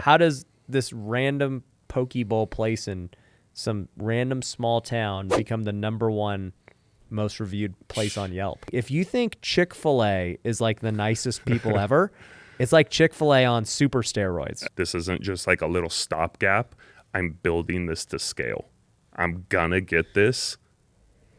how does this random poke bowl place in some random small town become the #1 most reviewed place on Yelp? If you think Chick-fil-A is like the nicest people ever, it's like Chick-fil-A on super steroids. This isn't just like a little stopgap. I'm building this to scale. I'm gonna get this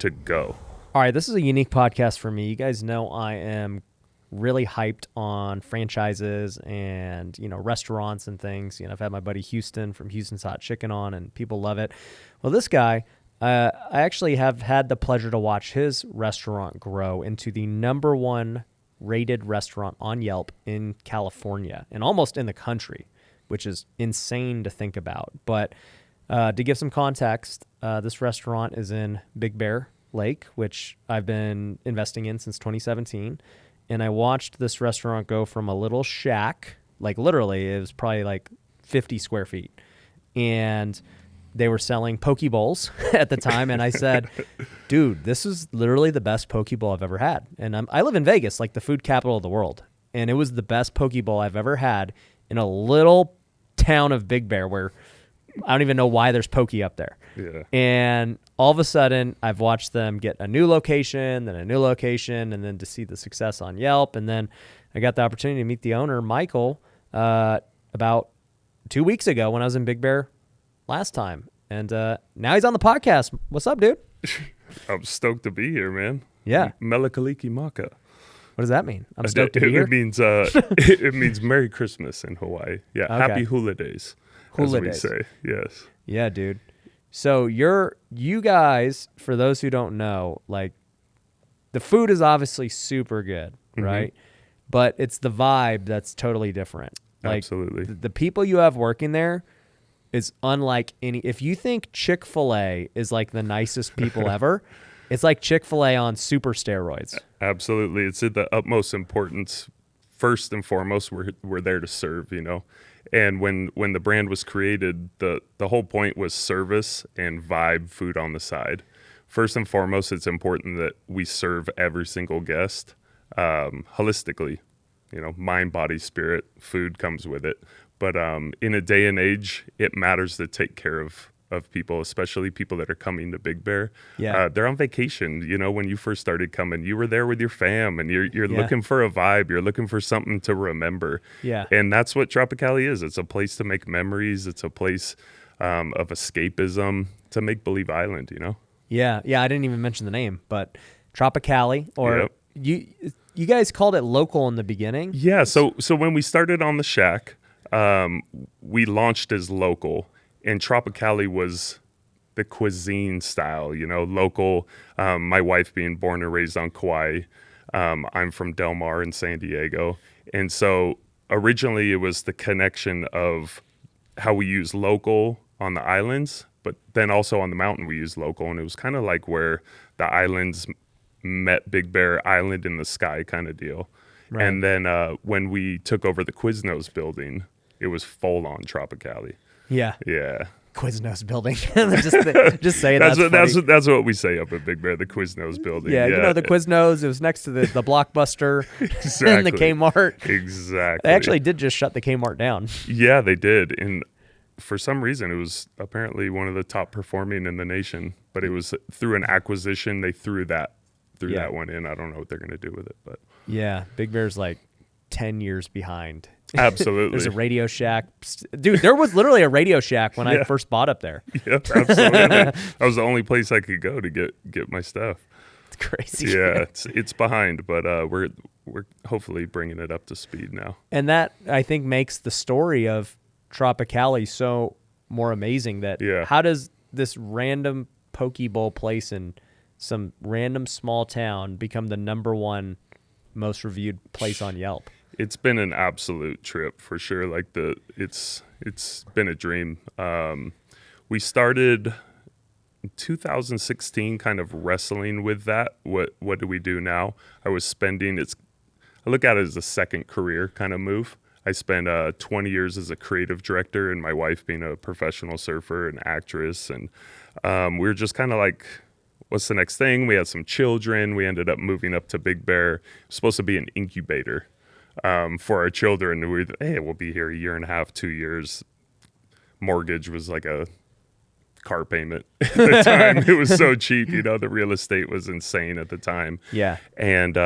to go. All right, this is a unique podcast for me. You guys know I am really hyped on franchises and, restaurants and things. I've had my buddy Houston from Houston's Hot Chicken on, and people love it. Well, this guy, I actually have had the pleasure to watch his restaurant grow into the #1 rated restaurant on Yelp in California and almost in the country, which is insane to think about. But to give some context, this restaurant is in Big Bear Lake, which I've been investing in since 2017. And I watched this restaurant go from a little shack, like literally it was probably like 50 square feet. And they were selling poke bowls at the time. And I said, dude, this is literally the best poke bowl I've ever had. And I live in Vegas, like the food capital of the world. And it was the best poke bowl I've ever had in a little town of Big Bear where I don't even know why there's poke up there. Yeah. And all of a sudden, I've watched them get a new location, then a new location, and then to see the success on Yelp. And then I got the opportunity to meet the owner, Micheal, about 2 weeks ago when I was in Big Bear last time. And now he's on the podcast. What's up, dude? I'm stoked to be here, man. Yeah. Melakaliki Maka. What does that mean? I'm stoked to be here? It means it means Merry Christmas in Hawaii. Yeah, okay. Happy hula days. Hula days. As we say, yes. Yeah, dude. So you guys, for those who don't know, like the food is obviously super good, right? But it's the vibe that's totally different. Like, absolutely. The people you have working there is unlike any. If you think Chick-fil-A is like the nicest people ever, it's like Chick-fil-A on super steroids. Absolutely. It's of the utmost importance. First and foremost, we're there to serve, And when the brand was created, the whole point was service and vibe food on the side. First and foremost, it's important that we serve every single guest holistically. Mind, body, spirit, food comes with it. But in a day and age, it matters to take care of people, especially people that are coming to Big Bear. Yeah. They're on vacation. When you first started coming, you were there with your fam, and you're looking for a vibe. You're looking for something to remember. Yeah. And that's what Tropicali is. It's a place to make memories. It's a place of escapism. It's a make-believe island, Yeah. Yeah, I didn't even mention the name, but Tropicali, or you guys called it local in the beginning? Yeah, so when we started on the shack, we launched as local. And Tropicali was the cuisine style, local. My wife being born and raised on Kauai. I'm from Del Mar in San Diego. And so originally it was the connection of how we use local on the islands, but then also on the mountain we use local. And it was kind of like where the islands met Big Bear, island in the sky kind of deal. Right. And then when we took over the Quiznos building, it was full on Tropicali. Yeah. Yeah. Quiznos building. just say that's what we say up at Big Bear, the Quiznos building. Yeah, the Quiznos. It was next to the Blockbuster and the Kmart. Exactly. They actually did just shut the Kmart down. Yeah, they did. And for some reason, it was apparently one of the top performing in the nation. But it was through an acquisition. They threw that one in. I don't know what they're going to do with it. But yeah, Big Bear's like 10 years behind. Absolutely. There's a Radio Shack. Dude, there was literally a Radio Shack when I first bought up there. Yep, absolutely. That was the only place I could go to get my stuff. It's crazy. Yeah, it's behind, but we're hopefully bringing it up to speed now. And that, I think, makes the story of Tropicali so more amazing. That how does this random poke bowl place in some random small town become the #1 most reviewed place on Yelp? It's been an absolute trip for sure. Like it's been a dream. We started in 2016 kind of wrestling with that. What do we do now? I look at it as a second career kind of move. I spent 20 years as a creative director, and my wife being a professional surfer and actress. And we were just kind of like, what's the next thing? We had some children. We ended up moving up to Big Bear. It was supposed to be an incubator. for our children. Hey, we'll be here a year and a half, 2 years. Mortgage was like a car payment at the time. It was so cheap, the real estate was insane at the time. Yeah. And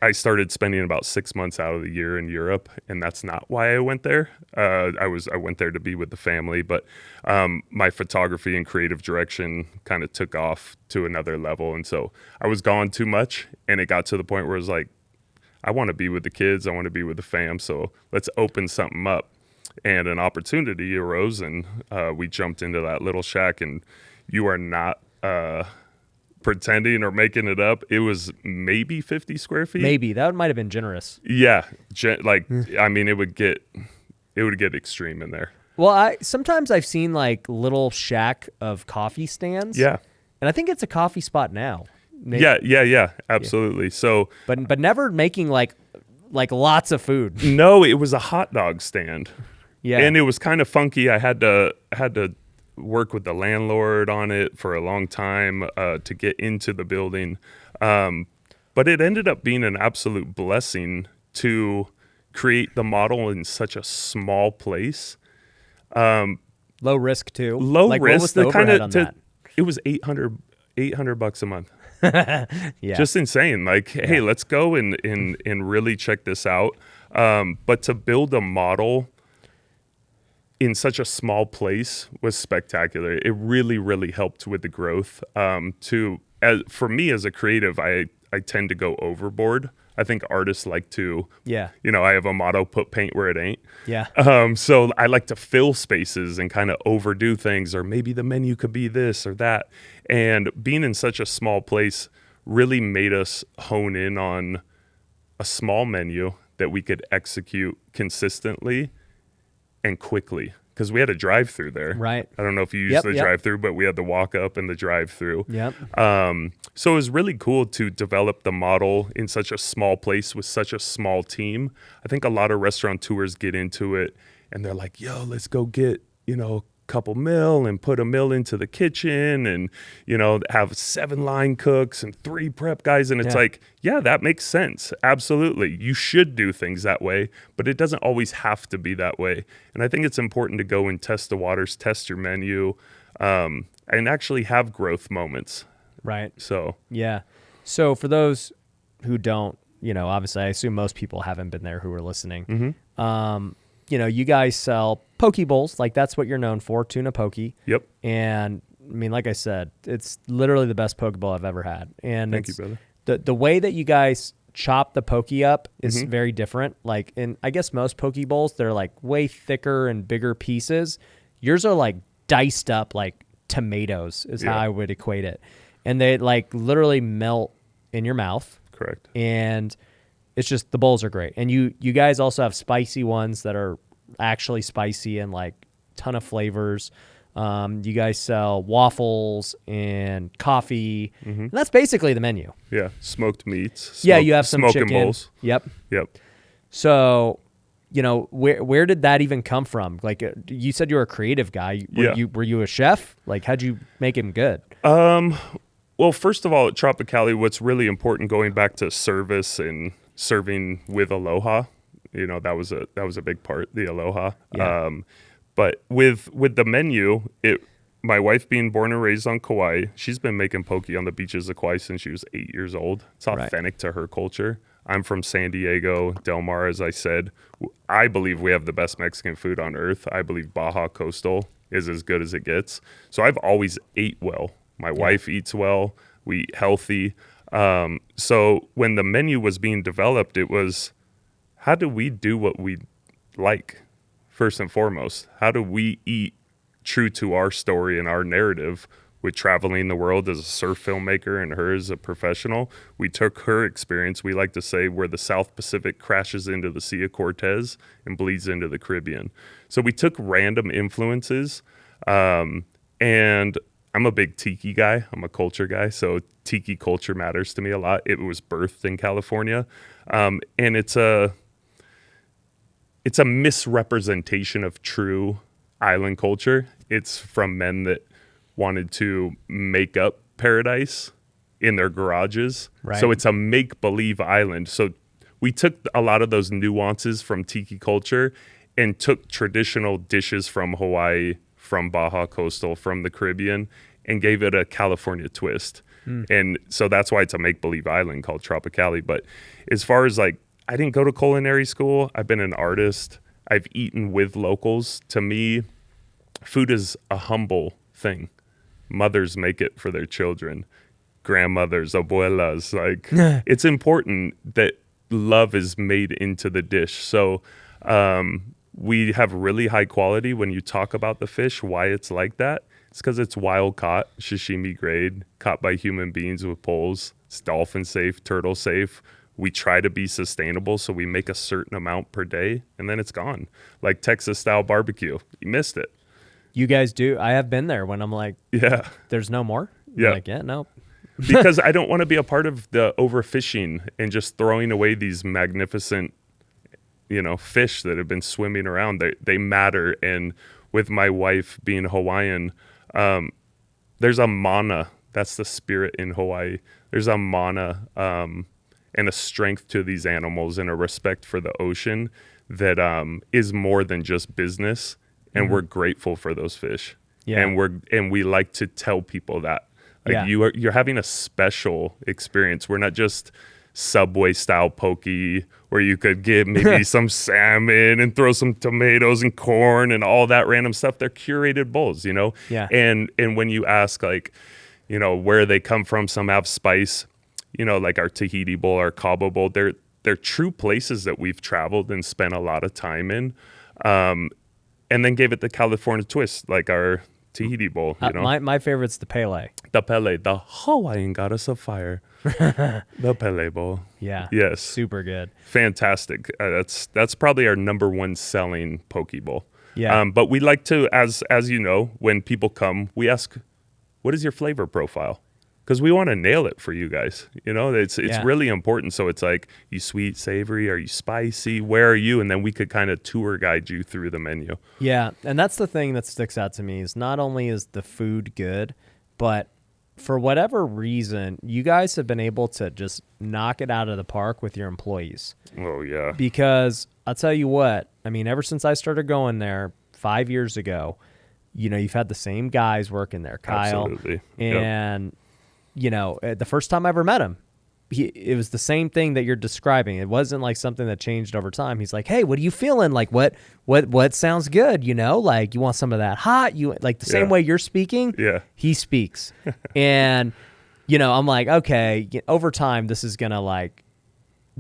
I started spending about 6 months out of the year in Europe, and that's not why I went there. I went there to be with the family, but my photography and creative direction kind of took off to another level. And so I was gone too much, and it got to the point where it was like, I want to be with the kids. I want to be with the fam. So let's open something up. And an opportunity arose, and we jumped into that little shack. And you are not pretending or making it up. It was maybe 50 square feet. Maybe that might have been generous. Yeah, I mean, it would get extreme in there. Well, sometimes I've seen like little shack of coffee stands. Yeah, and I think it's a coffee spot now. Yeah, absolutely. Yeah. So, but never making like lots of food. No, it was a hot dog stand. Yeah, and it was kind of funky. I had to work with the landlord on it for a long time to get into the building, but it ended up being an absolute blessing to create the model in such a small place. Low risk too. Low risk. What was the overhead on that? It was $800 a month. Yeah, just insane. Like, hey, let's go and really check this out. But to build a model in such a small place was spectacular. It really, really helped with the growth. For me as a creative, I tend to go overboard. I think artists like to, I have a motto, put paint where it ain't. Yeah. So I like to fill spaces and kind of overdo things, or maybe the menu could be this or that. And being in such a small place really made us hone in on a small menu that we could execute consistently and quickly, because we had a drive-through there. Right. I don't know if you used the drive-through, but we had the walk-up and the drive-through. Yep. So it was really cool to develop the model in such a small place with such a small team. I think a lot of restaurateurs get into it and they're like, yo, let's go get, a couple mil and put a mil into the kitchen and, have 7 line cooks and 3 prep guys. And it's like, yeah, that makes sense. Absolutely. You should do things that way, but it doesn't always have to be that way. And I think it's important to go and test the waters, test your menu, and actually have growth moments. Right. So, yeah. So for those who don't, obviously I assume most people haven't been there who are listening. Mm-hmm. You guys sell poke bowls, like that's what you're known for, tuna poke. Yep. And I mean, like I said, it's literally the best poke bowl I've ever had. And thank you, brother. The way that you guys chop the poke up is very different. Like in, I guess most poke bowls, they're like way thicker and bigger pieces. Yours are like diced up like tomatoes is how I would equate it. And they like literally melt in your mouth. Correct. And it's just, the bowls are great. And you guys also have spicy ones that are actually spicy and like ton of flavors. You guys sell waffles and coffee. And that's basically the menu. Yeah. Smoked meats. You have some smoking chicken. bowls. Yep. Yep. So, where did that even come from? Like you said you were a creative guy. Were you a chef? Like how'd you make him good? Well, first of all, at Tropicali, what's really important, going back to service and serving with aloha, that was a big part, the aloha. Yeah. But with the menu, my wife being born and raised on Kauai, she's been making poke on the beaches of Kauai since she was 8 years old. It's authentic to her culture. I'm from San Diego, Del Mar, as I said. I believe we have the best Mexican food on earth. I believe Baja Coastal is as good as it gets. So I've always ate well. My wife eats well. We eat healthy. So when the menu was being developed, it was, how do we do what we like, first and foremost? How do we eat true to our story and our narrative? With traveling the world as a surf filmmaker and her as a professional, we took her experience. We like to say where the South Pacific crashes into the Sea of Cortez and bleeds into the Caribbean. So we took random influences, and I'm a big tiki guy. I'm a culture guy, so tiki culture matters to me a lot. It was birthed in California, and it's a misrepresentation of true island culture. It's from men that wanted to make up paradise in their garages. Right. So it's a make-believe island. So we took a lot of those nuances from tiki culture and took traditional dishes from Hawaii, from Baja Coastal, from the Caribbean, and gave it a California twist. And so that's why it's a make-believe island called Tropicali. But as far as like, I didn't go to culinary school. I've been an artist. I've eaten with locals. To me, food is a humble thing. Mothers make it for their children. Grandmothers, abuelas, like it's important that love is made into the dish. So we have really high quality when you talk about the fish, why it's like that. It's because it's wild caught, sashimi grade, caught by human beings with poles. It's dolphin safe, turtle safe. We try to be sustainable, so we make a certain amount per day, and then it's gone. Like Texas style barbecue, you missed it. You guys do. I have been there when I'm like, Yeah, there's no more. yeah. Like, yeah, no. Because I don't want to be a part of the overfishing and just throwing away these magnificent, fish that have been swimming around. They matter. And with my wife being Hawaiian, there's a mana. That's the spirit in Hawaii. There's a mana and a strength to these animals and a respect for the ocean that is more than just business. And we're grateful for those fish. Yeah. And we like to tell people that. Like you're having a special experience. We're not just Subway style poke where you could get maybe some salmon and throw some tomatoes and corn and all that random stuff. They're curated bowls, Yeah. And when you ask like, where they come from, some have spice, like our Tahiti bowl, our Cabo bowl. They're true places that we've traveled and spent a lot of time in, and then gave it the California twist, like our Tahiti bowl. My favorite's the Pele. The Pele, the Hawaiian goddess of fire. The Pele bowl. Yeah. Yes. Super good. Fantastic. That's probably our number one selling poke bowl. Yeah. But we like to, as you know, when people come, we ask, what is your flavor profile? Because we want to nail it for you guys. It's really important. So it's like, you sweet, savory? Are you spicy? Where are you? And then we could kind of tour guide you through the menu. Yeah, and that's the thing that sticks out to me is not only is the food good, but for whatever reason, you guys have been able to just knock it out of the park with your employees. Oh, yeah. Because I'll tell you what, I mean, ever since I started going there 5 years ago, you've had the same guys working there, Kyle. Absolutely. And, the first time I ever met him, it was the same thing that you're describing. It wasn't like something that changed over time. He's like, hey, what are you feeling? Like, what sounds good? Like, you want some of that hot? You like the same way you're speaking? Yeah. He speaks. And, I'm like, okay, over time, this is going to like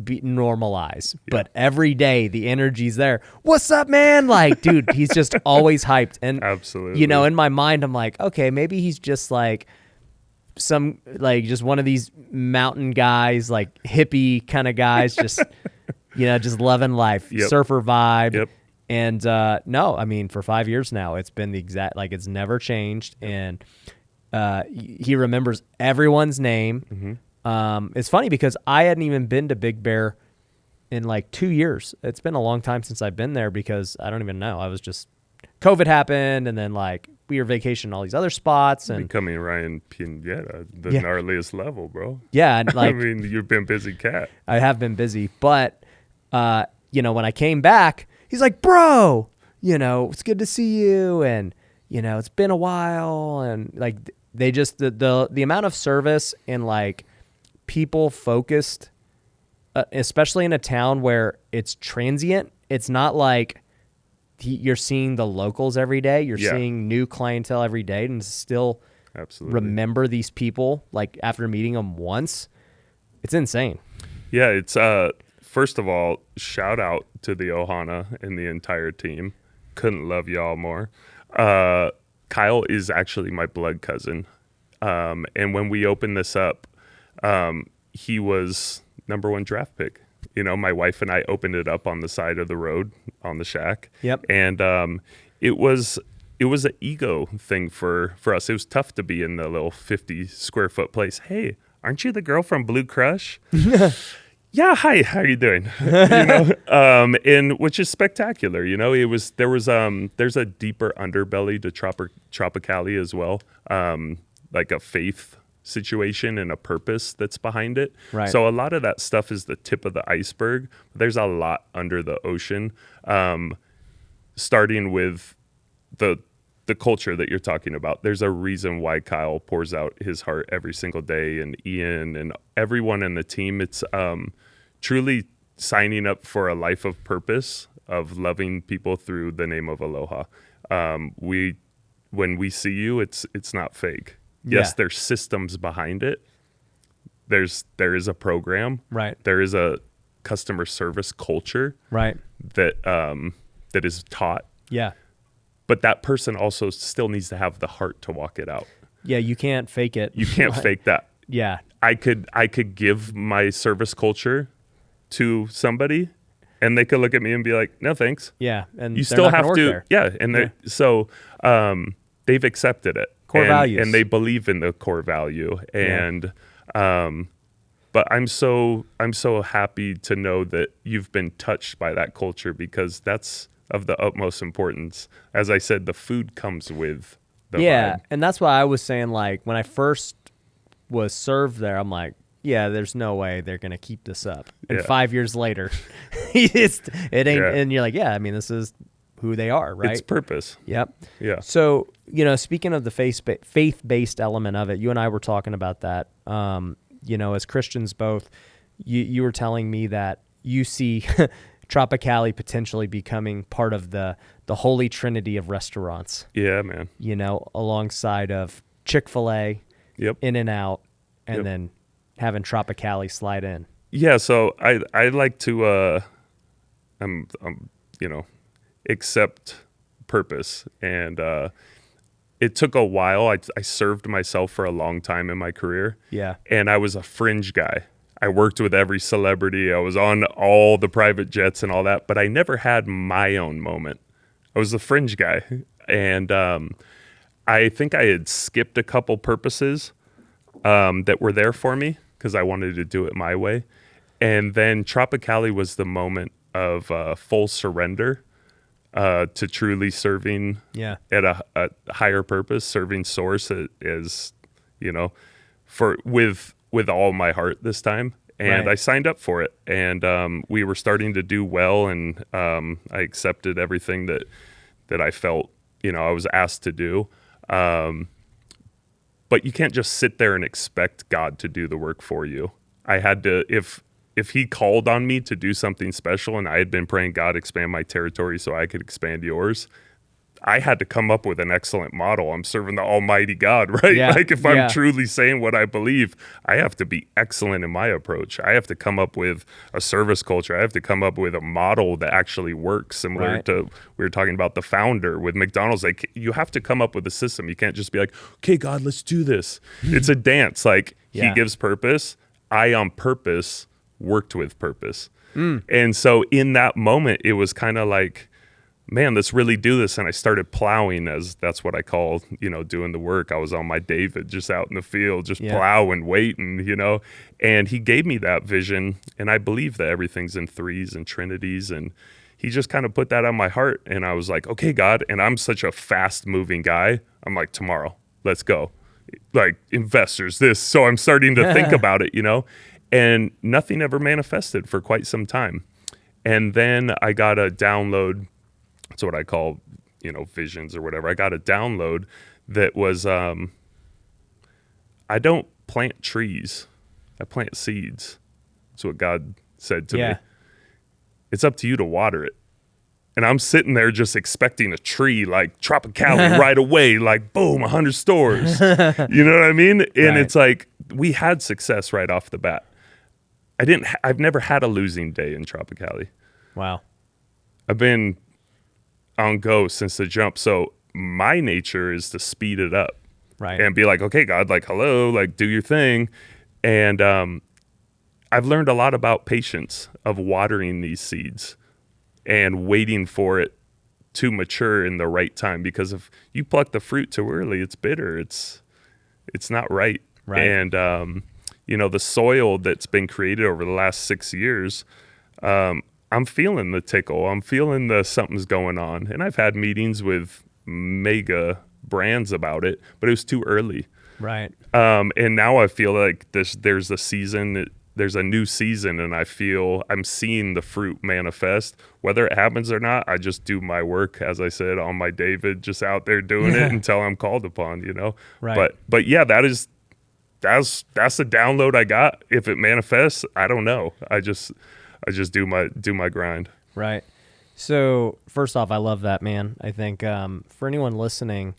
be normalized. Yeah. But every day the energy's there. What's up, man? Like, dude, he's just always hyped. And, absolutely. In my mind, I'm like, okay, maybe he's just like, some like just one of these mountain guys, like hippie kind of guys, just just loving life, surfer vibe. Yep. And no, I mean, for 5 years now, it's been the exact, like, it's never changed. And he remembers everyone's name. It's funny because I hadn't even been to Big Bear in like 2 years. It's been a long time since I've been there because I don't even know. I was just, COVID happened, and then like we were vacationing all these other spots, and becoming Ryan Pineda, the gnarliest level, bro. Yeah, and like I mean, you've been busy, cat. I have been busy, but when I came back, he's like, "Bro, it's good to see you, and it's been a while," and like they just the amount of service and like people focused, especially in a town where it's transient. It's not like you're seeing the locals every day. You're seeing new clientele every day, and still remember these people like after meeting them once. It's insane. Yeah, it's first of all, shout out to the Ohana and the entire team. Couldn't love y'all more. Kyle is actually my blood cousin, and when we opened this up, he was number one draft pick. My wife and I opened it up on the side of the road on the shack. Yep. And it was an ego thing for us. It was tough to be in the little 50 square foot place. Hey, aren't you the girl from Blue Crush? Yeah. Hi. How are you doing? And which is spectacular. There's a deeper underbelly to Tropicali as well. Like a faith situation and a purpose that's behind it. Right. So a lot of that stuff is the tip of the iceberg. There's a lot under the ocean, starting with the culture that you're talking about. There's a reason why Kyle pours out his heart every single day, and Ian and everyone in the team. It's truly signing up for a life of purpose, of loving people through the name of Aloha. When we see you, it's not fake. Yes, there's systems behind it. There is a program. Right. There is a customer service culture. Right. That is taught. Yeah. But that person also still needs to have the heart to walk it out. Yeah, you can't fake it. You can't fake that. Yeah. I could give my service culture to somebody, and they could look at me and be like, "No, thanks." Yeah, and you still have to. There. Yeah, and so they've accepted it. Core values, and they believe in the core value. And but I'm so happy to know that you've been touched by that culture, because that's of the utmost importance. As I said, the food comes with the vibe. And that's why I was saying, like, when I first was served there, I'm like, yeah, there's no way they're gonna keep this up. And 5 years later, it ain't. And you're like, yeah, I mean, this is who they are, right? It's purpose. Yep. Yeah. So, speaking of the faith-based element of it, you and I were talking about that. As Christians both, you were telling me that you see Tropicali potentially becoming part of the holy trinity of restaurants. Yeah, man. Alongside of Chick-fil-A, In-N-Out, and then having Tropicali slide in. Yeah, so I like to accept purpose, and it took a while. I served myself for a long time in my career. Yeah. And I was a fringe guy. I worked with every celebrity. I was on all the private jets and all that, but I never had my own moment. I was the fringe guy. And I think I had skipped a couple purposes that were there for me, because I wanted to do it my way. And then Tropicali was the moment of full surrender to truly serving at a higher purpose, serving Source as with all my heart this time. And I signed up for it, and we were starting to do well, and I accepted everything that I felt I was asked to do. But you can't just sit there and expect God to do the work for you. I had to, if he called on me to do something special, and I had been praying, God, expand my territory so I could expand yours, I had to come up with an excellent model. I'm serving the Almighty God, right? Yeah. Like, if I'm truly saying what I believe, I have to be excellent in my approach. I have to come up with a service culture. I have to come up with a model that actually works, similar to, we were talking about the founder with McDonald's. Like, you have to come up with a system. You can't just be like, okay, God, let's do this. It's a dance. Like, he gives purpose. I, on purpose, worked with purpose. And so in that moment, it was kind of like, man, let's really do this. And I started plowing, as that's what I call, doing the work. I was on my David, just out in the field, just plowing, waiting, and he gave me that vision. And I believe that everything's in threes and trinities. And he just kind of put that on my heart. And I was like, okay, God. And I'm such a fast moving guy. I'm like, tomorrow, let's go. Like, investors, this. So I'm starting to think about it, and nothing ever manifested for quite some time. And then I got a download. That's what I call, visions or whatever. I got a download that was, I don't plant trees. I plant seeds. That's what God said to me. It's up to you to water it. And I'm sitting there just expecting a tree like Tropicali right away, like boom, 100 stores. You know what I mean? And it's like, we had success right off the bat. I've never had a losing day in Tropicali. Wow. I've been on go since the jump. So my nature is to speed it up, and be like, okay, God, like, hello, like, do your thing. And I've learned a lot about patience, of watering these seeds and waiting for it to mature in the right time. Because if you pluck the fruit too early, it's bitter. It's not right. And the soil that's been created over the last 6 years, I'm feeling the tickle. I'm feeling the something's going on. And I've had meetings with mega brands about it, but it was too early. Right. And now I feel like there's a season, there's a new season, and I feel I'm seeing the fruit manifest. Whether it happens or not, I just do my work, as I said, on my David, just out there doing it until I'm called upon, you know? Right. But yeah, that's the download I got. If it manifests, I don't know. I just do my grind. Right. So first off, I love that, man. I think for anyone listening,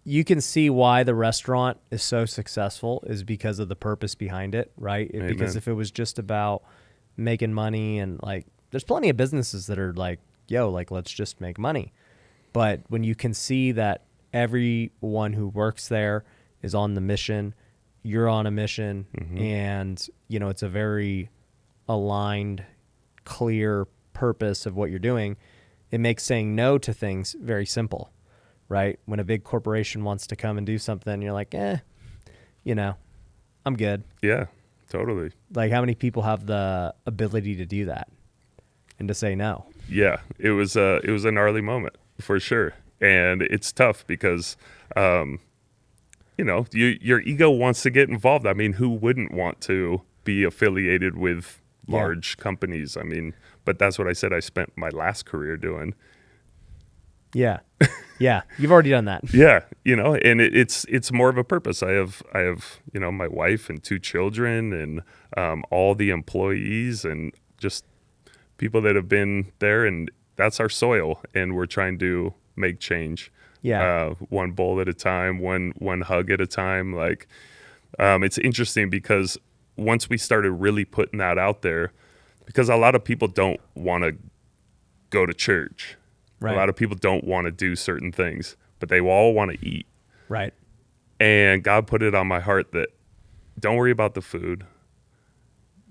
you can see why the restaurant is so successful is because of the purpose behind it, right? Amen. Because if it was just about making money and like, there's plenty of businesses that are like, yo, like, let's just make money. But when you can see that everyone who works there is on the mission, you're on a mission, and, you know, it's a very aligned, clear purpose of what you're doing, it makes saying no to things very simple. Right? When a big corporation wants to come and do something, you're like, you know, I'm good. Yeah, totally. Like, how many people have the ability to do that and to say no? Yeah, it was a gnarly moment for sure. And it's tough because, you know, your ego wants to get involved. I mean, who wouldn't want to be affiliated with large companies? I mean, but that's what I said I spent my last career doing. Yeah. Yeah. You've already done that. Yeah. You know, and it's more of a purpose. I have, you know, my wife and 2 children and all the employees and just people that have been there, and that's our soil. And we're trying to make change. Yeah. One bowl at a time, one hug at a time. Like, it's interesting because once we started really putting that out there, because a lot of people don't want to go to church. Right. A lot of people don't want to do certain things, but they all want to eat. Right. And God put it on my heart that don't worry about the food.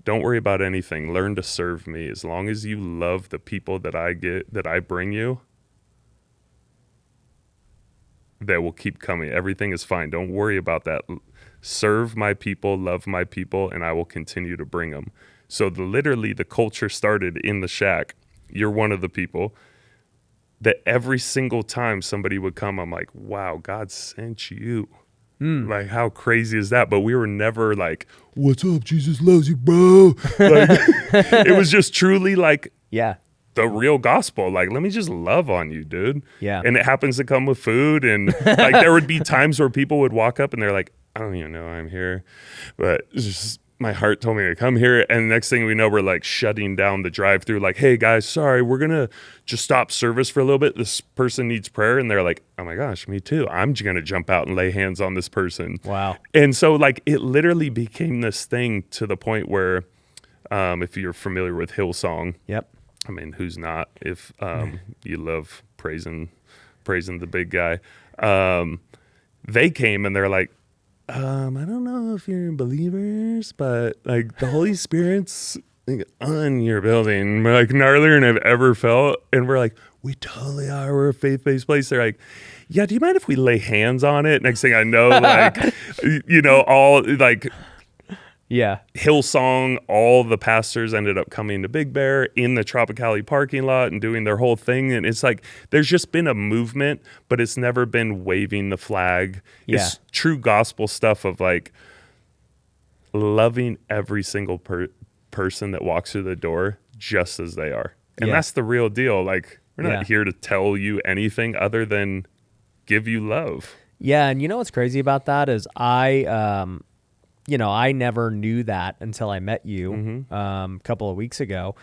Don't worry about anything. Learn to serve me. As long as you love the people that I bring you, that will keep coming. Everything is fine. Don't worry about that. Serve my people, love my people, and I will continue to bring them. So literally the culture started in the shack. You're one of the people that every single time somebody would come, I'm like, wow, God sent you. Like, how crazy is that? But we were never like, what's up? Jesus loves you, bro. Like, it was just truly like the real gospel. Like, let me just love on you, dude. Yeah. And it happens to come with food. And like, there would be times where people would walk up and they're like, I don't even know I'm here. But it's just, my heart told me to come here. And next thing we know, we're like shutting down the drive-through. Like, hey guys, sorry, we're going to just stop service for a little bit. This person needs prayer. And they're like, oh my gosh, me too. I'm going to jump out and lay hands on this person. Wow. And so like, it literally became this thing to the point where, if you're familiar with Hillsong, Yep. I mean, who's not, if you love praising the big guy, they came and they're like, I don't know if you're believers, but like the Holy Spirit's like on your building. We're like gnarlier than I've ever felt. And we're like, we totally are. We're a faith-based place. They're like, yeah, do you mind if we lay hands on it? Next thing I know, like, you know, all like Hillsong, all the pastors ended up coming to Big Bear in the Tropicali parking lot and doing their whole thing. And it's like, there's just been a movement, but it's never been waving the flag. Yeah. It's true gospel stuff of like loving every single person that walks through the door just as they are. And that's the real deal. Like, we're not here to tell you anything other than give you love. Yeah. And you know what's crazy about that is you know, I never knew that until I met you a couple of weeks ago.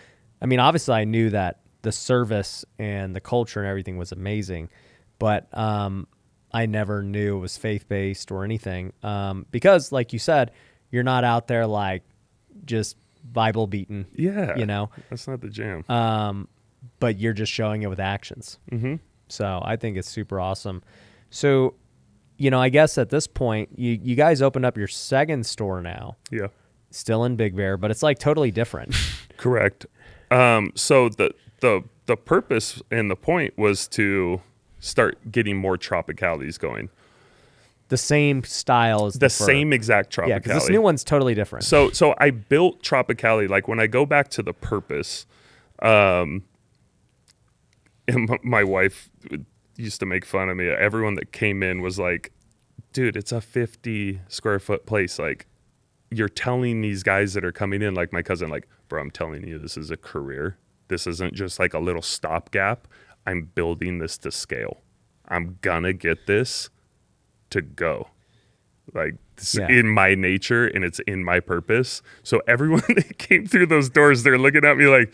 I mean, obviously I knew that the service and the culture and everything was amazing, but I never knew it was faith-based or anything because, like you said, you're not out there like just Bible beating. Yeah. You know? That's not the jam. But you're just showing it with actions. So I think it's super awesome. So, you know, I guess at this point, you guys opened up your second store now. Yeah. Still in Big Bear, but it's like totally different. Correct. So the purpose and the point was to start getting more Tropicalis going. The same style as the same exact Tropicali. Yeah, because this new one's totally different. So I built Tropicali, like when I go back to the purpose, and my wife used to make fun of me. Everyone that came in was like, dude, it's a 50 square foot place. Like, you're telling these guys that are coming in, like my cousin, like, bro, I'm telling you, this is a career. This isn't just like a little stopgap. I'm building this to scale. I'm gonna get this to go. Like, it's in my nature and it's in my purpose. So everyone that came through those doors, they're looking at me like,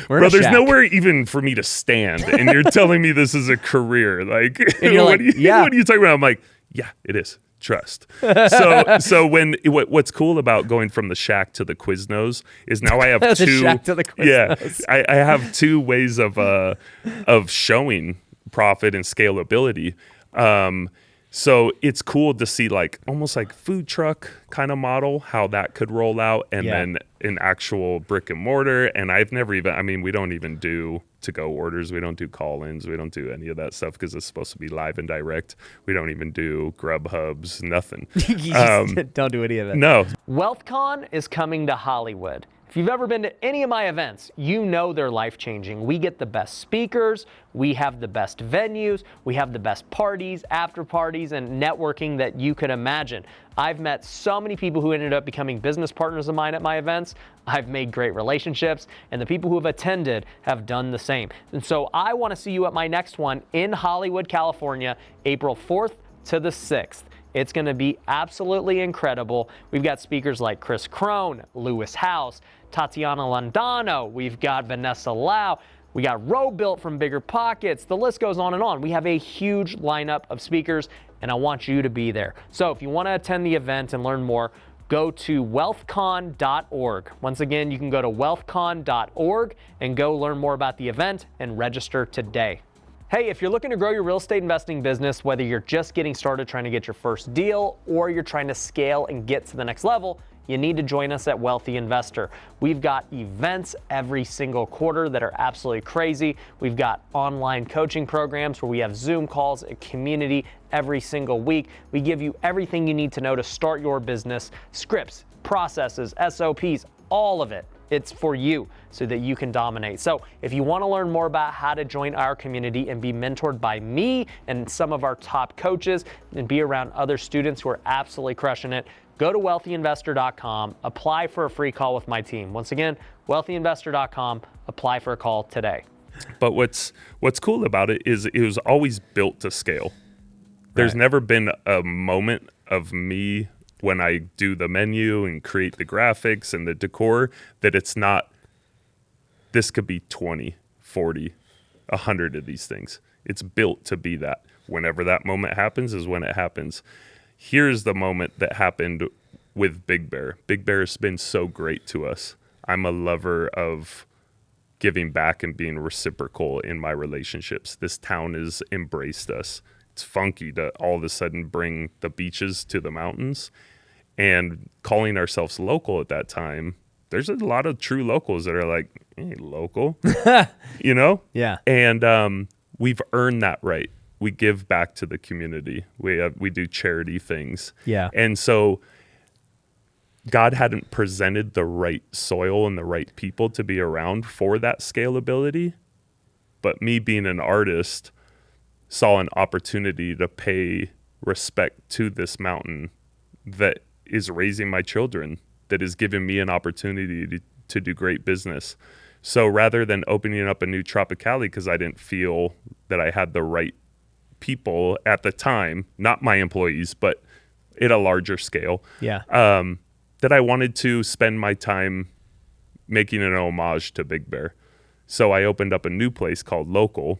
bro, there's nowhere even for me to stand. And you're telling me this is a career. Like, what are you talking about? I'm like, yeah, it is. Trust. So what's cool about going from the shack to the Quiznos is now I have the two. Shack to the Quiznos. Yeah, I have two ways of showing profit and scalability. So it's cool to see like almost like food truck kind of model, how that could roll out, and then an actual brick and mortar. And I've never even, I mean, we don't even do to-go orders. We don't do call-ins. We don't do any of that stuff because it's supposed to be live and direct. We don't even do Grub Hubs, nothing. Don't do any of it. No. WealthCon is coming to Hollywood. If you've ever been to any of my events, you know they're life-changing. We get the best speakers, we have the best venues, we have the best parties, after parties, and networking that you could imagine. I've met so many people who ended up becoming business partners of mine at my events. I've made great relationships, and the people who have attended have done the same. And so I want to see you at my next one in Hollywood, California, April 4th to the 6th. It's going to be absolutely incredible. We've got speakers like Chris Crone, Lewis House, Tatiana Landano. We've got Vanessa Lau. We got Robuilt from Bigger Pockets. The list goes on and on. We have a huge lineup of speakers, and I want you to be there. So if you want to attend the event and learn more, go to wealthcon.org. Once again, you can go to wealthcon.org and go learn more about the event and register today. Hey, if you're looking to grow your real estate investing business, whether you're just getting started trying to get your first deal or you're trying to scale and get to the next level, you need to join us at Wealthy Investor. We've got events every single quarter that are absolutely crazy. We've got online coaching programs where we have Zoom calls, a community every single week. We give you everything you need to know to start your business, scripts, processes, SOPs, all of it. It's for you so that you can dominate. So if you want to learn more about how to join our community and be mentored by me and some of our top coaches and be around other students who are absolutely crushing it, go to wealthyinvestor.com, apply for a free call with my team. Once again, wealthyinvestor.com, apply for a call today. But what's cool about it is it was always built to scale. There's never been a moment of me when I do the menu and create the graphics and the decor that it's not, this could be 20, 40, 100 of these things. It's built to be that. Whenever that moment happens is when it happens. Here's the moment that happened with Big Bear. Big Bear has been so great to us. I'm a lover of giving back and being reciprocal in my relationships. This town has embraced us. It's funky to all of a sudden bring the beaches to the mountains, and calling ourselves local at that time. There's a lot of true locals that are like, hey, local, you know? Yeah. And we've earned that right. We give back to the community. We do charity things. Yeah. And so God hadn't presented the right soil and the right people to be around for that scalability. But me being an artist saw an opportunity to pay respect to this mountain that is raising my children, that is giving me an opportunity to do great business. So rather than opening up a new Tropicali because I didn't feel that I had the right people at the time, not my employees, but at a larger scale, that I wanted to spend my time making an homage to Big Bear. So I opened up a new place called Local,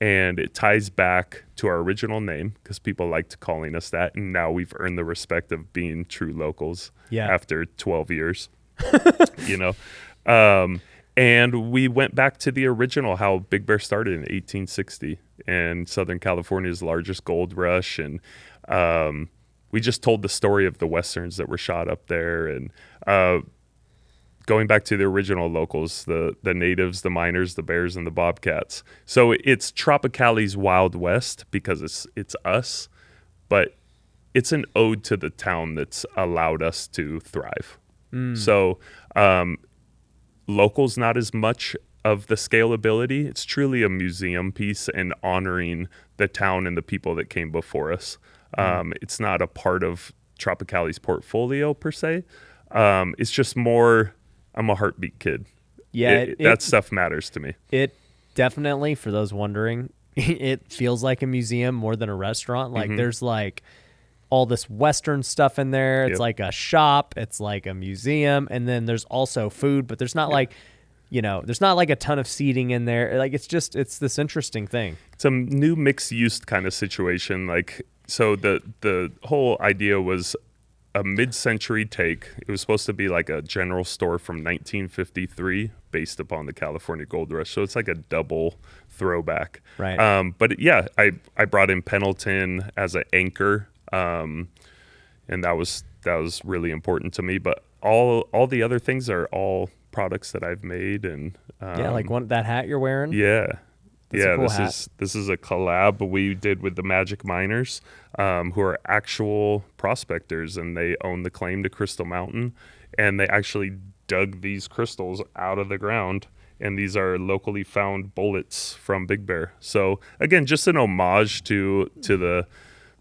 and it ties back to our original name because people liked calling us that. And now we've earned the respect of being true locals after 12 years, you know? And we went back to the original, how Big Bear started in 1860 and Southern California's largest gold rush. And we just told the story of the Westerns that were shot up there. And going back to the original locals, the natives, the miners, the bears, and the bobcats. So it's Tropicali's Wild West because it's us, but it's an ode to the town that's allowed us to thrive. So Local's not as much of the scalability. It's truly a museum piece and honoring the town and the people that came before us. It's not a part of Tropicali's portfolio per se. It's just more, I'm a heartbeat kid. Yeah, That stuff matters to me. it definitely, for those wondering, it feels like a museum more than a restaurant. Like there's like all this Western stuff in there. It's Yep. like a shop. It's like a museum. And then there's also food, but there's not like, there's not like a ton of seating in there. Like it's this interesting thing. It's a new mixed use kind of situation. Like, so the whole idea was a mid-century take. It was supposed to be like a general store from 1953 based upon the California Gold Rush. So it's like a double throwback. Right. But yeah, I brought in Pendleton as an anchor. And that was really important to me. But all the other things are all products that I've made. And like that hat you're wearing. yeah. That's a cool This is a collab we did with the Magic Miners, who are actual prospectors, and they own the claim to Crystal Mountain, and they actually dug these crystals out of the ground, and these are locally found bullets from Big Bear. So again, just an homage to the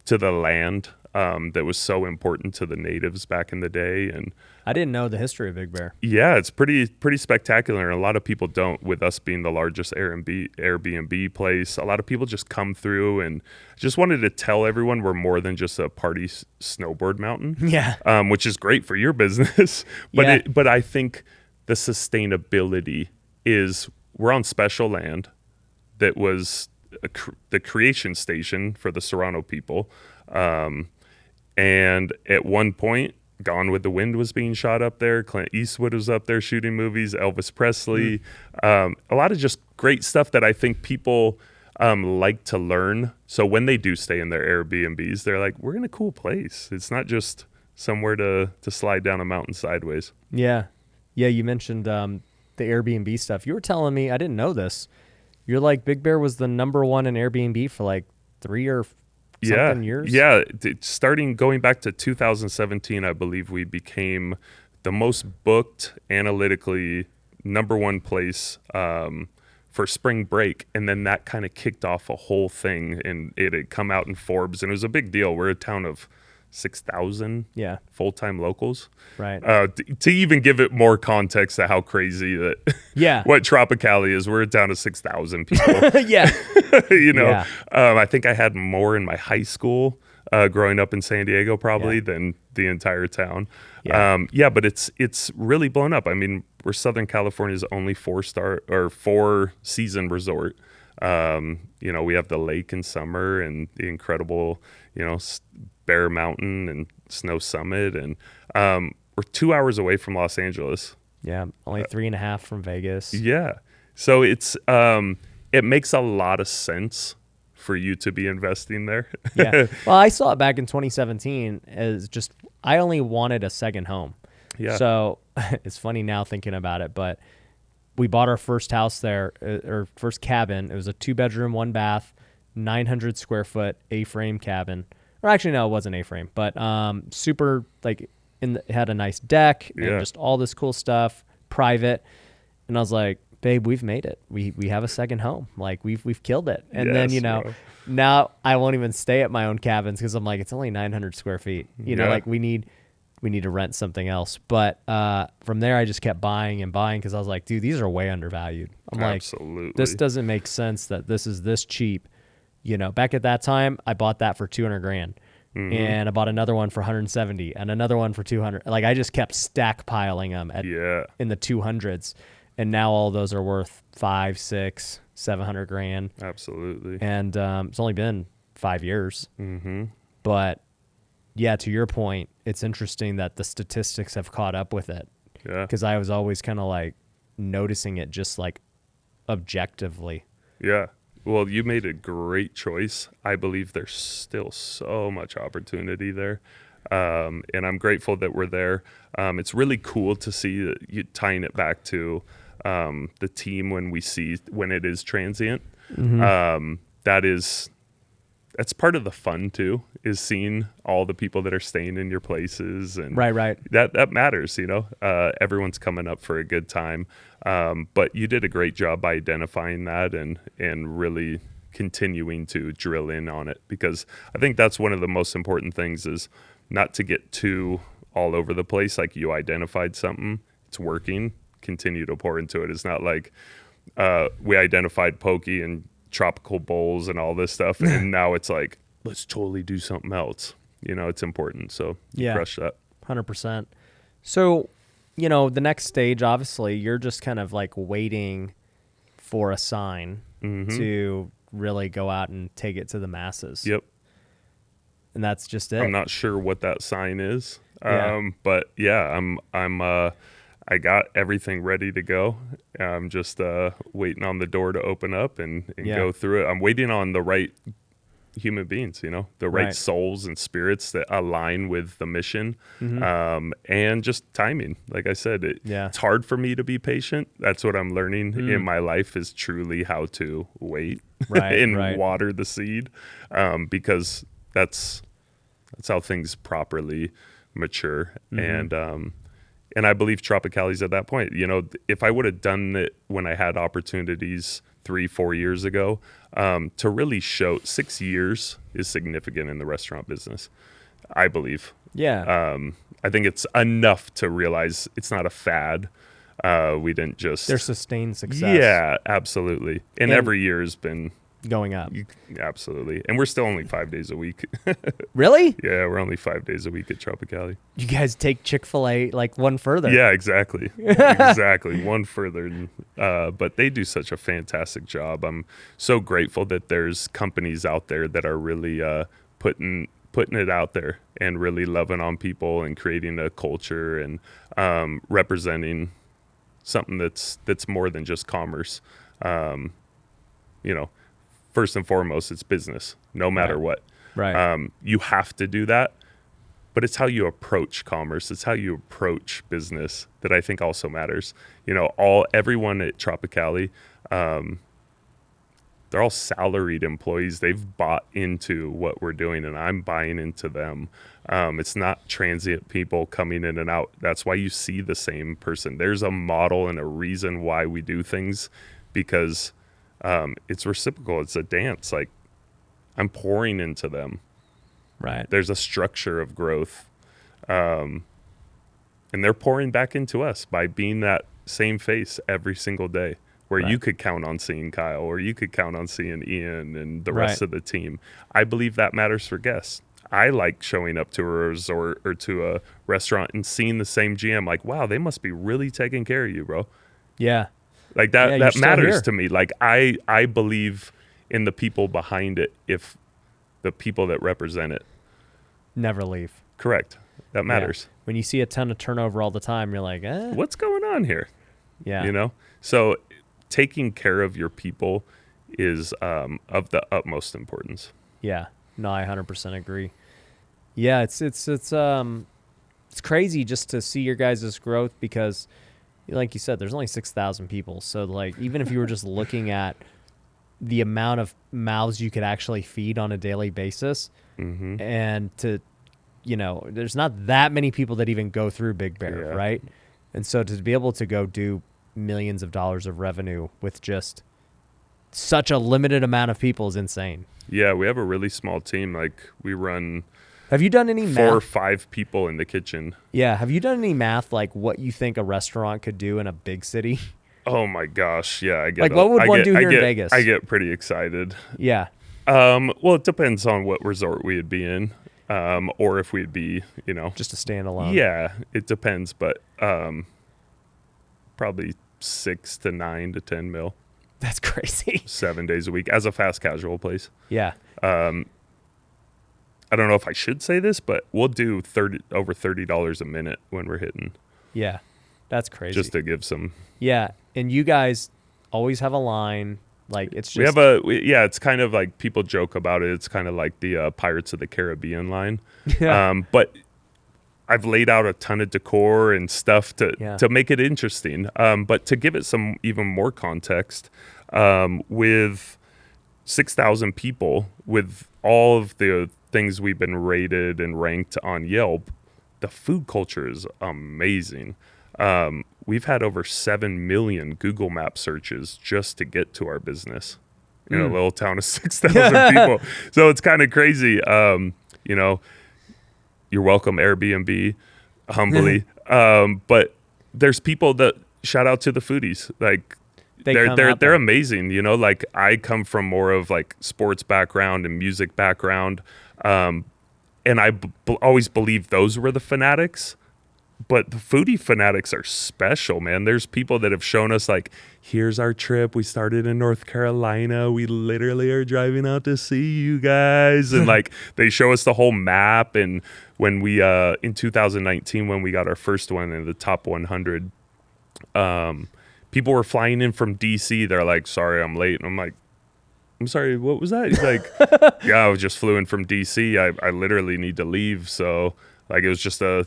land that was so important to the natives back in the day. And I didn't know the history of Big Bear. yeah, it's pretty spectacular, and a lot of people don't. With us being the largest Airbnb place, a lot of people just come through, and just wanted to tell everyone we're more than just a party snowboard mountain. Yeah. Which is great for your business, but Yeah. but I think the sustainability is we're on special land that was the creation station for the Serrano people, and at one point, Gone with the Wind was being shot up there. Clint Eastwood was up there shooting movies. Elvis Presley. A lot of just great stuff that I think people like to learn. So when they do stay in their Airbnbs, they're like, we're in a cool place. It's not just somewhere to slide down a mountain sideways. Yeah. Yeah, you mentioned the Airbnb stuff. You were telling me, I didn't know this. You're like, Big Bear was the #1 in Airbnb for like 3 or something years? Yeah. Going back to 2017, I believe we became the most booked analytically #1 place for spring break. And then that kind of kicked off a whole thing, and it had come out in Forbes, and it was a big deal. We're a town of 6,000 full-time locals. Right. To even give it more context to how crazy that what Tropicali is, we're a town of 6,000 people. Yeah. I think I had more in my high school growing up in San Diego probably than the entire town. But it's really blown up. I mean, we're Southern California's only 4-season resort. We have the lake in summer and the incredible, Bear Mountain and Snow Summit, and we're 2 hours away from Los Angeles. Yeah, only 3.5 from Vegas. Yeah, so it's it makes a lot of sense for you to be investing there. Yeah, well, I saw it back in 2017 as just I only wanted a second home. Yeah. So it's funny now thinking about it, but we bought our first house there, or first cabin. It was a 2-bedroom, 1-bath, 900 square foot A-frame cabin. Or actually, no, it wasn't A-frame, but super, like, it had a nice deck and just all this cool stuff, private. And I was like, babe, we've made it. We have a second home. Like, we've killed it. And then, bro. Now I won't even stay at my own cabins because I'm like, it's only 900 square feet. Like, we need to rent something else. But from there, I just kept buying and buying because I was like, dude, these are way undervalued. I'm Absolutely. like, this doesn't make sense that this is this cheap. Back at that time, I bought that for $200,000, and I bought another one for $170,000 and another one for $200,000. Like, I just kept stackpiling them in the 200s, and now all those are worth $500,000, $600,000, $700,000. Absolutely. And it's only been 5 years. Mm-hmm. But yeah, to your point, it's interesting that the statistics have caught up with it. Yeah. Because I was always kind of like noticing it just like objectively. Yeah. Well, you made a great choice. I believe there's still so much opportunity there. And I'm grateful that we're there. It's really cool to see you tying it back to the team when it is transient. Mm-hmm. That's part of the fun too, is seeing all the people that are staying in your places, and right. That matters, everyone's coming up for a good time. But you did a great job by identifying that and really continuing to drill in on it, because I think that's one of the most important things, is not to get too all over the place. Like, you identified something, it's working, continue to pour into it. It's not like we identified poke and tropical bowls and all this stuff, and now it's like, let's totally do something else. It's important. So you crush that. 100%. So, the next stage, obviously, you're just kind of like waiting for a sign to really go out and take it to the masses. Yep. And that's just it. I'm not sure what that sign is. Yeah. But yeah, I got everything ready to go. I'm just waiting on the door to open up and go through it. I'm waiting on the right human beings, the right souls and spirits that align with the mission, and just timing. Like I said, it's hard for me to be patient. That's what I'm learning in my life, is truly how to wait and water the seed, because that's how things properly mature. And I believe Tropicali's at that point. If I would have done it when I had opportunities 3-4 years ago, to really show 6 years is significant in the restaurant business, I believe. Yeah. I think it's enough to realize it's not a fad. We didn't just... There's sustained success. Yeah, absolutely. And every year has been... going up. Absolutely. And we're still only 5 days a week. Really? Yeah, we're only 5 days a week at Tropicali. You guys take Chick-fil-A like one further. Yeah, exactly. Exactly. One further. But they do such a fantastic job. I'm so grateful that there's companies out there that are really putting it out there and really loving on people and creating a culture and representing something that's more than just commerce. First and foremost, it's business, no matter what. Right. You have to do that, but it's how you approach commerce. It's how you approach business that I think also matters. Everyone at Tropicali, they're all salaried employees. They've bought into what we're doing, and I'm buying into them. It's not transient people coming in and out. That's why you see the same person. There's a model and a reason why we do things, because it's reciprocal. It's a dance. Like, I'm pouring into them. Right. There's a structure of growth. And they're pouring back into us by being that same face every single day, where you could count on seeing Kyle, or you could count on seeing Ian and the rest of the team. I believe that matters for guests. I like showing up to a resort or to a restaurant and seeing the same GM. Like, wow, they must be really taking care of you, bro. Yeah. Like that matters to me. Like, I believe in the people behind it, if the people that represent it never leave. Correct. That matters. When you see a ton of turnover all the time, you're like, what's going on here? Yeah. So taking care of your people is of the utmost importance. Yeah. No, I 100% agree. Yeah, it's crazy just to see your guys' growth, because like you said, there's only 6,000 people. So like, even if you were just looking at the amount of mouths you could actually feed on a daily basis, and there's not that many people that even go through Big Bear, right? And so to be able to go do millions of dollars of revenue with just such a limited amount of people is insane. Yeah, we have a really small team. Like, we run... Have you done any math? 4 or 5 people in the kitchen. Yeah. Have you done any math, like what you think a restaurant could do in a big city? Oh my gosh. Yeah. I get like, what would one do here in Vegas? I get pretty excited. Yeah. Well, it depends on what resort we'd be in, or if we'd be, just a standalone. Yeah, it depends, but probably 6 to 9 to 10 mil. That's crazy. 7 days a week as a fast casual place. Yeah. I don't know if I should say this, but we'll do over $30 a minute when we're hitting. Yeah, that's crazy. Just to give some. Yeah, and you guys always have a line. Like, it's just... it's kind of like, people joke about it. It's kind of like the Pirates of the Caribbean line. Yeah. But I've laid out a ton of decor and stuff to make it interesting. But to give it some even more context, with 6,000 people, with all of the things we've been rated and ranked on Yelp, the food culture is amazing. We've had over 7 million Google Map searches just to get to our business. in a little town of 6,000 people. So it's kind of crazy. You're welcome, Airbnb, humbly. But there's people that shout out to the foodies. Like they're amazing. Like I come from more of like sports background and music background. And I always believed those were the fanatics. But the foodie fanatics are special, man. There's people that have shown us like, here's our trip. We started in North Carolina. We literally are driving out to see you guys. And like they show us the whole map. And when we, in 2019, when we got our first one in the top 100, people were flying in from DC. They're like, sorry, I'm late. And I'm like, I'm sorry, what was that? He's like, yeah, I was just flew in from DC. I literally need to leave. So like it was just a,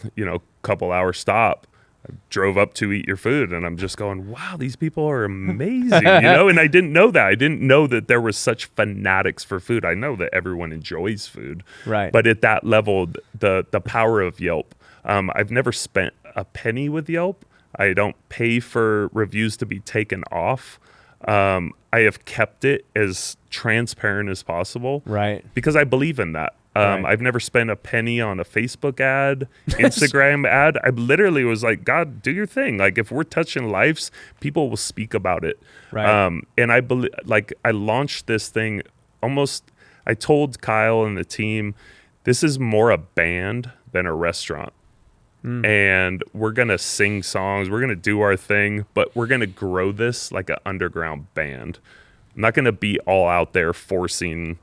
couple hour stop. I drove up to eat your food and I'm just going, wow, these people are amazing, and I didn't know that. I didn't know that there was such fanatics for food. I know that everyone enjoys food. Right. But at that level, the power of Yelp, I've never spent a penny with Yelp. I don't pay for reviews to be taken off. I have kept it as transparent as possible. Right. Because I believe in that. Right. I've never spent a penny on a Facebook ad, Instagram ad. I literally was like, God, do your thing. Like if we're touching lives, people will speak about it. Right. And I believe, like I launched this thing I told Kyle and the team, this is more a band than a restaurant. And we're going to sing songs. We're going to do our thing, but we're going to grow this like an underground band. I'm not going to be all out there forcing,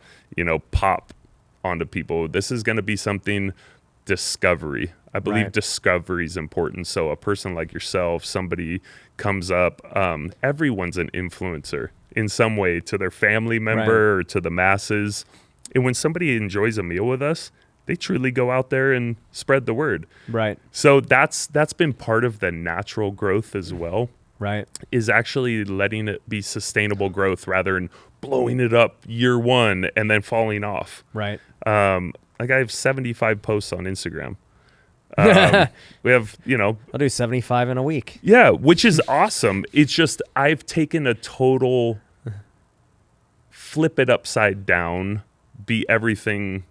pop onto people. This is going to be something discovery. I believe discovery is important. So a person like yourself, somebody comes up, everyone's an influencer in some way to their family member or to the masses. And when somebody enjoys a meal with us, they truly go out there and spread the word. Right. So that's been part of the natural growth as well. Right. Is actually letting it be sustainable growth rather than blowing it up year one and then falling off. Right. Like I have 75 posts on Instagram. We have, I'll do 75 in a week. Yeah, which is awesome. It's just I've taken a total flip it upside down, be everything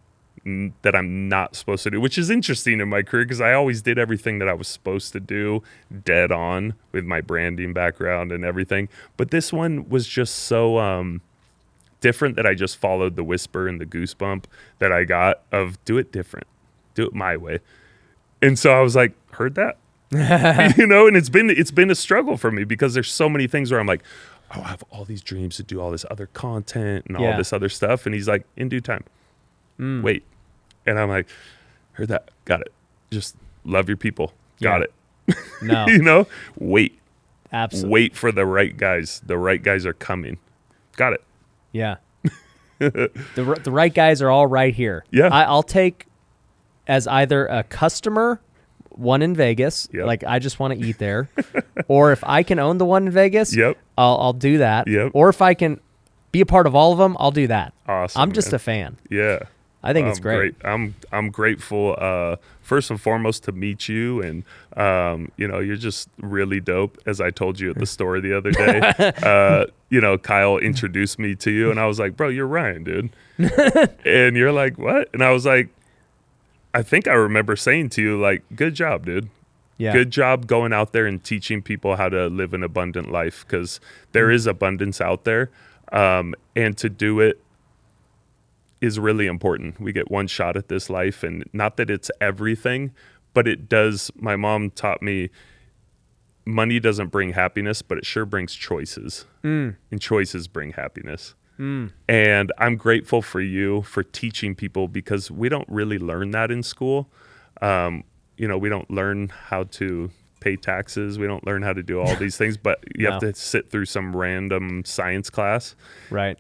that I'm not supposed to do, which is interesting in my career because I always did everything that I was supposed to do dead on with my branding background and everything. But this one was just so different that I just followed the whisper and the goosebump that I got of do it different, do it my way. And so I was like, heard that, and it's been a struggle for me because there's so many things where I'm like, oh, I have all these dreams to do all this other content and all this other stuff. And he's like, in due time, wait. And I'm like, heard that, got it. Just love your people, got it. No. Wait. Absolutely. Wait for the right guys. The right guys are coming. Got it. Yeah. The right guys are all right here. Yeah. I'll take as either a customer one in Vegas, like I just want to eat there, or if I can own the one in Vegas, I'll do that. Or if I can be a part of all of them, I'll do that. Awesome. I'm just a fan. Yeah. I think it's great. I'm grateful first and foremost to meet you, and you're just really dope. As I told you at the store the other day, Kyle introduced me to you, and I was like, "Bro, you're Ryan, dude." And you're like, "What?" And I was like, "I think I remember saying to you, like, good job, dude. Yeah. Good job going out there and teaching people how to live an abundant life because there is abundance out there, and to do it is really important. We get one shot at this life, and not that it's everything, but it does. My mom taught me money doesn't bring happiness, but it sure brings choices, and choices bring happiness. And I'm grateful for you for teaching people because we don't really learn that in school. We don't learn how to pay taxes. We don't learn how to do all these things, but you have to sit through some random science class. Right.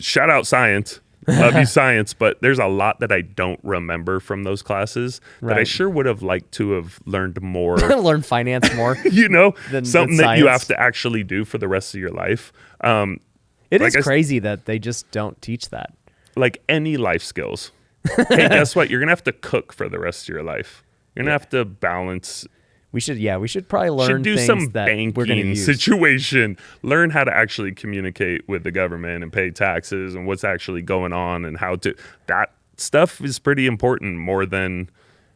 Shout out science. Love you science, but there's a lot that I don't remember from those classes that I sure would have liked to have learned more. Learn finance more. Something that you have to actually do for the rest of your life. It is crazy that they just don't teach that. Like any life skills. Hey, guess what? You're going to have to cook for the rest of your life. You're going to have to balance We should probably learn Should do things some that we're going to banking use. situation. Learn how to actually communicate with the government and pay taxes and what's actually going on and how to. That stuff is pretty important more than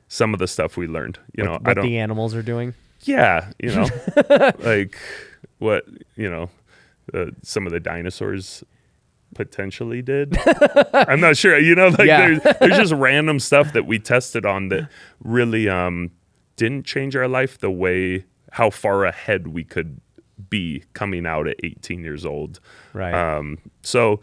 some of the stuff we learned. What I don't. the animals are doing. Yeah, like what some of the dinosaurs potentially did. I'm not sure. Yeah. there's just random stuff that we tested on that really didn't change our life the way how far ahead we could be coming out at 18 years old. Right. So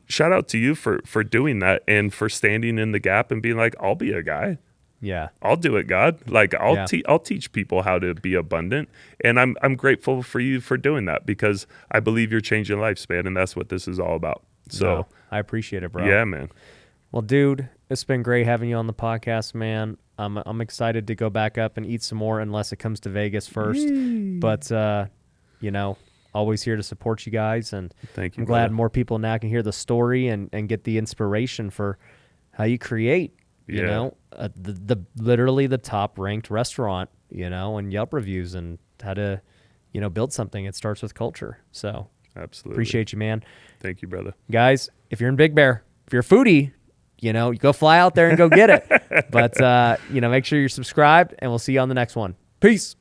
shout out to you for doing that and for standing in the gap and being like, I'll be a guy. Yeah. I'll do it, God. Like Yeah. I'll teach people how to be abundant, and I'm grateful for you for doing that because I believe you're changing lives, man, and that's what this is all about. So No, I appreciate it, bro. yeah, man. Well, dude, it's been great having you on the podcast, man. I'm excited to go back up and eat some more unless it comes to Vegas first. Yay. But always here to support you guys, and Thank you. I'm glad brother. more people now can hear the story and get the inspiration for how you create. Yeah. The literally the top ranked restaurant, and Yelp reviews, and how to, build something. It starts with culture. So Absolutely. appreciate you, man. Thank you, brother. Guys, if you're in Big Bear, if you're a foodie, you go fly out there and go get it. But, make sure you're subscribed, and we'll see you on the next one. Peace.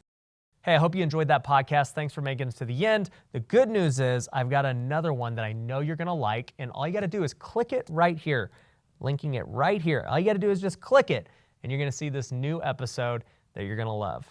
Hey, I hope you enjoyed that podcast. Thanks for making it to the end. The good news is I've got another one that I know you're going to like, and all you got to do is click it right here. Linking it right here. All you got to do is just click it, and you're going to see this new episode that you're going to love.